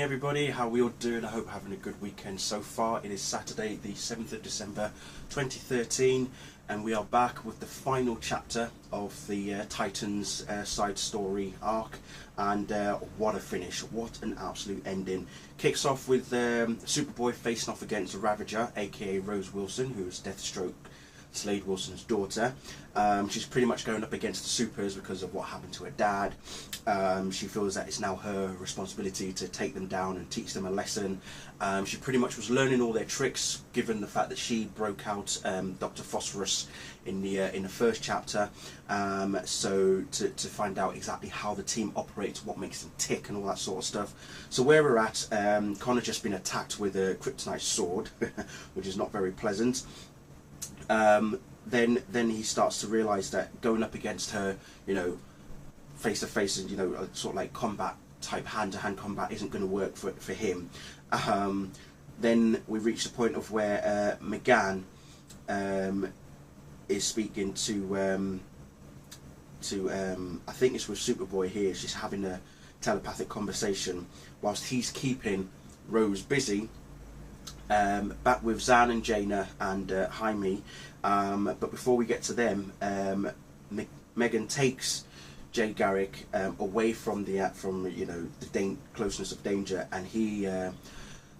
everybody, how are we all doing? I hope you're having a good weekend so far. It is Saturday the 7th of December 2013 and we are back with the final chapter of the Titans side story arc, and what a finish, what an absolute ending. Kicks off with Superboy facing off against Ravager, aka Rose Wilson, who is Deathstroke, Slade Wilson's daughter. She's pretty much going up against the Supers because of what happened to her dad. She feels that it's now her responsibility to take them down and teach them a lesson. She pretty much was learning all their tricks, given the fact that she broke out Dr. Phosphorus in the first chapter. So to find out exactly how the team operates, what makes them tick, and all that sort of stuff. So where we're at, Connor just been attacked with a kryptonite sword, which is not very pleasant. Then he starts to realise that going up against her, you know, face to face, and sort of like combat type, hand-to-hand combat isn't going to work for him. Then we reach the point of where McGann is speaking to I think it's with Superboy here. She's having a telepathic conversation whilst he's keeping Rose busy. Back with Zan and Jaina and Jaime, but before we get to them, Megan takes Jay Garrick away from the closeness of danger, and he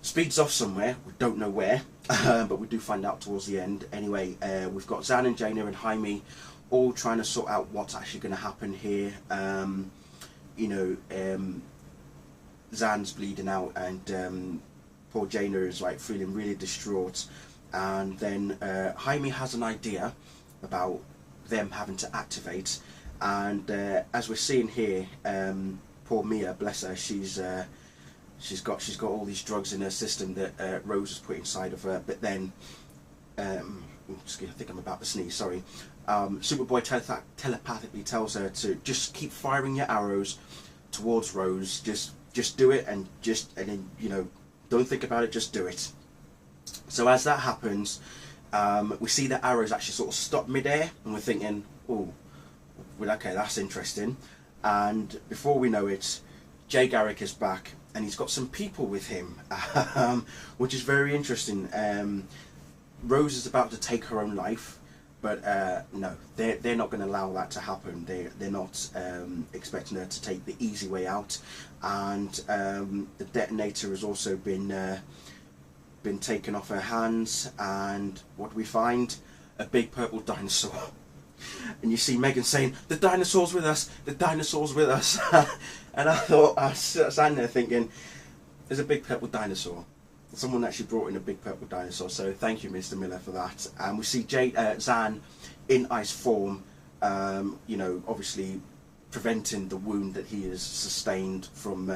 speeds off somewhere. We don't know where, but we do find out towards the end. Anyway, we've got Zan and Jaina and Jaime all trying to sort out what's actually going to happen here. Zan's bleeding out, and poor Jaina is like feeling really distraught, and then Jaime has an idea about them having to activate, and as we're seeing here, poor Mia, bless her, she's got all these drugs in her system that Rose has put inside of her. But then I think I'm about to sneeze, sorry. Superboy telepathically tells her to just keep firing your arrows towards Rose, just do it, and then don't think about it, just do it. So as that happens, we see the arrows actually sort of stop mid-air, and we're thinking, oh, well, okay, that's interesting. And before we know it, Jay Garrick is back, and he's got some people with him, which is very interesting. Rose is about to take her own life, but no, they're not going to allow that to happen. They're not expecting her to take the easy way out, and the detonator has also been taken off her hands. And what do we find? A big purple dinosaur. And you see Megan saying, "The dinosaur's with us. The dinosaur's with us." And I was standing there thinking, "There's a big purple dinosaur." Someone actually brought in a big purple dinosaur, so thank you, Mr. Miller, for that. And we see Zan in ice form, obviously preventing the wound that he has sustained from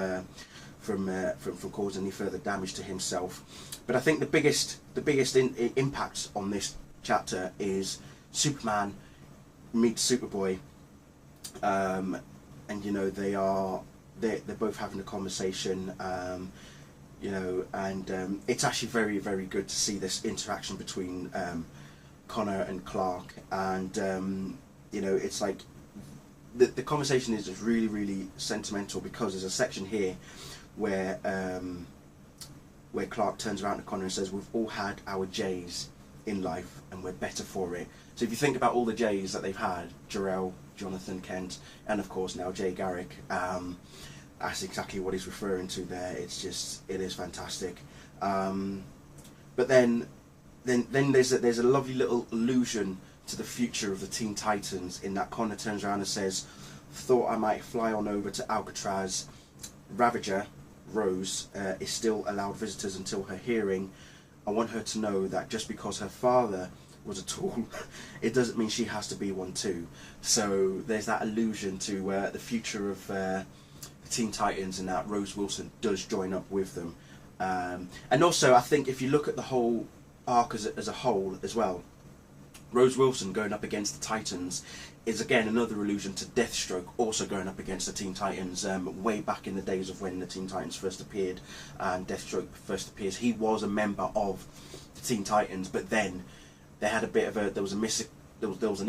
causing any further damage to himself. But I think the biggest impact on this chapter is Superman meets Superboy, and they're both having a conversation. It's actually very, very good to see this interaction between Connor and Clark, and it's like the conversation is just really, really sentimental, because there's a section here where Clark turns around to Connor and says, "We've all had our J's in life, and we're better for it." So if you think about all the J's that they've had, Jarrell, Jonathan Kent, and of course now Jay Garrick, that's exactly what he's referring to there. It is fantastic. But then there's a lovely little allusion to the future of the Teen Titans, in that Connor turns around and says, "Thought I might fly on over to Alcatraz. Ravager, Rose, is still allowed visitors until her hearing. I want her to know that just because her father was a tool, it doesn't mean she has to be one too." So there's that allusion to the future of Teen Titans, and that Rose Wilson does join up with them. And also, I think if you look at the whole arc as a whole as well, Rose Wilson going up against the Titans is again another allusion to Deathstroke also going up against the Teen Titans. Way back in the days of when the Teen Titans first appeared and Deathstroke first appears, he was a member of the Teen Titans, but then they had a bit of there was an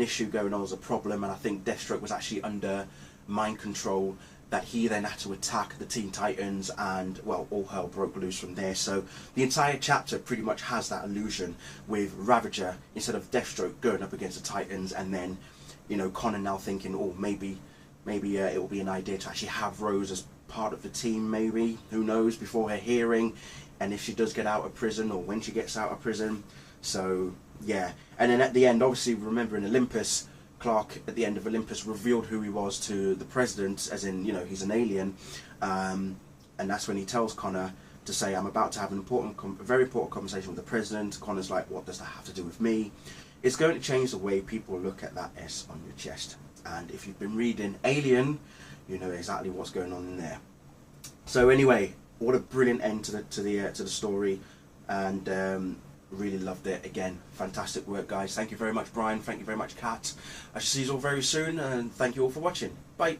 issue going on, there was a problem, and I think Deathstroke was actually under mind control, that he then had to attack the Teen Titans, and well, all hell broke loose from there. So the entire chapter pretty much has that illusion with Ravager, instead of Deathstroke, going up against the Titans, and then, you know, Connor now thinking, oh, maybe it will be an idea to actually have Rose as part of the team, maybe, who knows, before her hearing, and if she does get out of prison, or when she gets out of prison. So yeah, and then at the end, obviously, remember in Olympus, Clark at the end of Olympus revealed who he was to the president, as in, you know, he's an alien, and that's when he tells Connor to say, I'm about to have an very important conversation with the president. Connor's like, what does that have to do with me? It's going to change the way people look at that S on your chest, and if you've been reading Alien, you know exactly what's going on in there. So anyway, what a brilliant end to the story, and really loved it. Again, fantastic work, guys. Thank you very much, Brian. Thank you very much, Kat. I shall see you all very soon, and thank you all for watching. Bye.